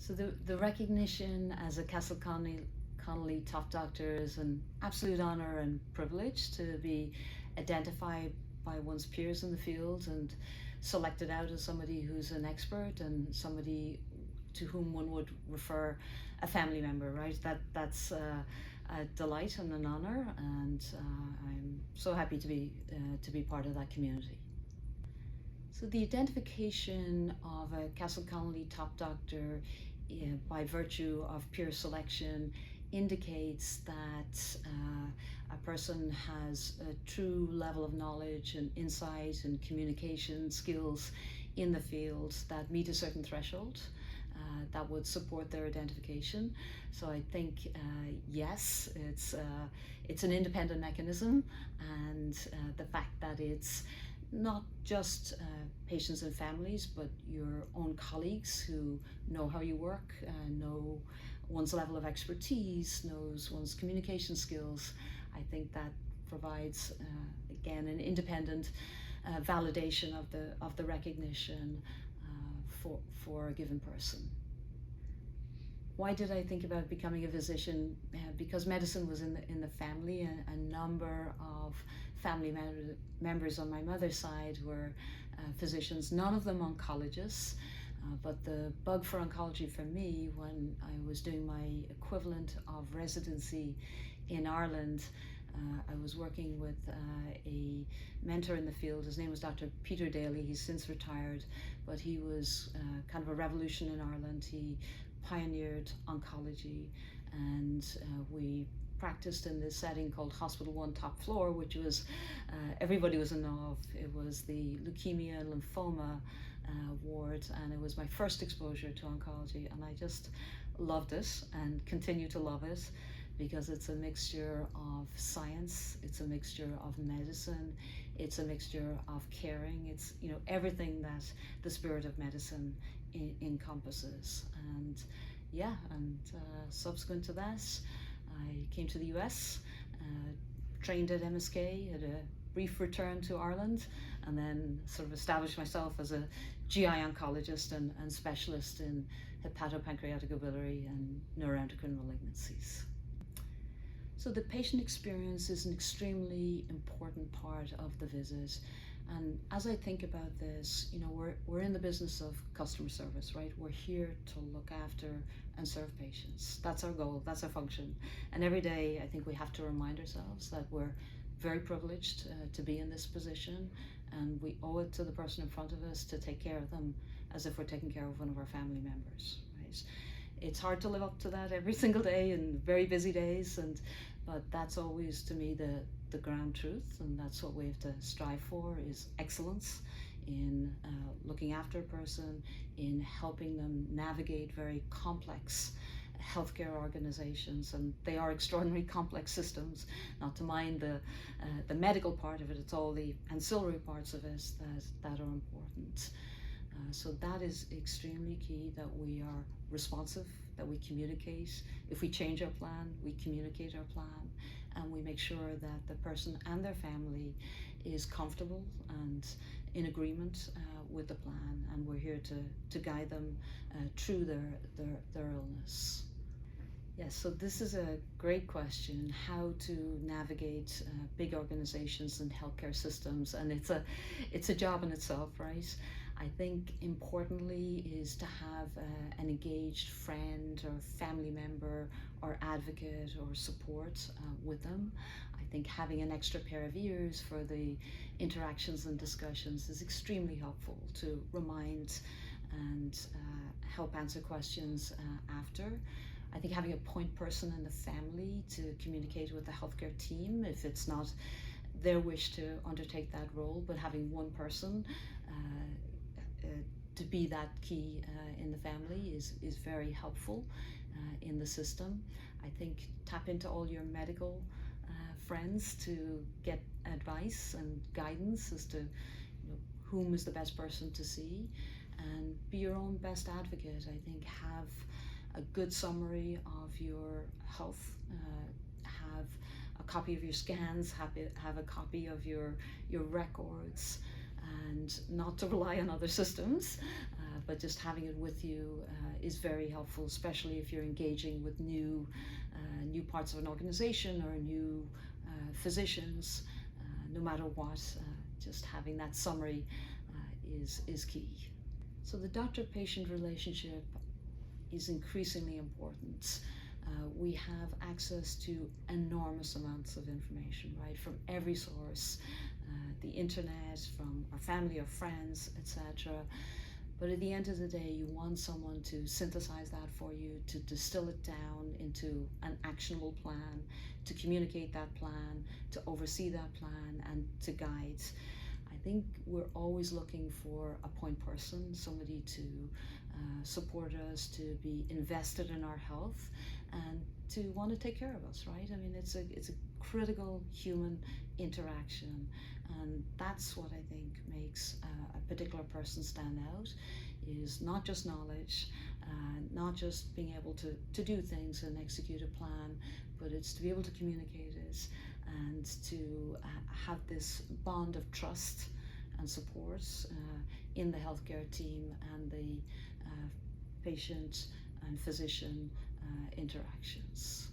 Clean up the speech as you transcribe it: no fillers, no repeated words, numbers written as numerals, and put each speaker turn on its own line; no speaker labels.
So the recognition as a Connolly top doctor is an absolute honour and privilege to be identified by one's peers in the field and selected out as somebody who's an expert and somebody to whom one would refer a family member, right? That's a delight and an honour, and I'm so happy to be part of that community. So the identification of a Castle Connolly top doctor by virtue of peer selection indicates that a person has a true level of knowledge and insight and communication skills in the field that meet a certain threshold that would support their identification. So I think yes, it's an independent mechanism, and the fact that it's not just patients and families, but your own colleagues who know how you work, know one's level of expertise, knows one's communication skills. I think that provides, again, an independent validation of the recognition for a given person. Why did I think about becoming a physician? Because medicine was in the family, and a number of family members on my mother's side were physicians, none of them oncologists. But the bug for oncology for me, when I was doing my equivalent of residency in Ireland, I was working with a mentor in the field. His name was Dr. Peter Daly. He's since retired, but he was kind of a revolution in Ireland. He pioneered oncology, and we practiced in this setting called Hospital 1 Top Floor, which was, everybody was in awe of. It was the leukemia and lymphoma ward, and it was my first exposure to oncology, and I just loved it and continue to love it because it's a mixture of science, it's a mixture of medicine, it's a mixture of caring. It's, you know, everything that the spirit of medicine encompasses. And yeah, and subsequent to that, I came to the US, trained at MSK, had a brief return to Ireland, and then sort of established myself as a GI oncologist and specialist in hepatopancreatic biliary and neuroendocrine malignancies. So the patient experience is an extremely important part of the visit. And as I think about this, you know, we're in the business of customer service, right? We're here to look after and serve patients. That's our goal, that's our function. And every day I think we have to remind ourselves that we're very privileged to be in this position, and we owe it to the person in front of us to take care of them as if we're taking care of one of our family members, right? It's hard to live up to that every single day in very busy days, but that's always, to me, the ground truth, and that's what we have to strive for, is excellence in looking after a person, in helping them navigate very complex healthcare organizations, and they are extraordinarily complex systems, not to mind the medical part of it. It's all the ancillary parts of it that are important. So that is extremely key, that we are responsive, that we communicate. If we change our plan, we communicate our plan, and we make sure that the person and their family is comfortable and in agreement with the plan, and we're here to guide them through their illness. Yes, so this is a great question, how to navigate big organizations and healthcare systems, and it's a job in itself, right? I think importantly is to have an engaged friend or family member or advocate or support with them. I think having an extra pair of ears for the interactions and discussions is extremely helpful to remind and help answer questions after. I think having a point person in the family to communicate with the healthcare team if it's not their wish to undertake that role, but having one person to be that key in the family is very helpful in the system. I think tap into all your medical friends to get advice and guidance as to, you know, whom is the best person to see, and be your own best advocate. I think have a good summary of your health, have a copy of your scans, have a copy of your records, and not to rely on other systems. but just having it with you is very helpful, especially if you're engaging with new parts of an organization or new physicians. No matter what, just having that summary is key. So the doctor-patient relationship is increasingly important. We have access to enormous amounts of information, right, from every source, the internet, from our family or friends, etc. But at the end of the day, you want someone to synthesize that for you, to distill it down into an actionable plan, to communicate that plan, to oversee that plan, and to guide. I think we're always looking for a point person, somebody to support us, to be invested in our health, and to want to take care of us, right? I mean, it's a critical human interaction, and that's what I think makes a particular person stand out, is not just knowledge, not just being able to do things and execute a plan, but it's to be able to communicate it and to have this bond of trust and support in the healthcare team and the patient and physician interactions.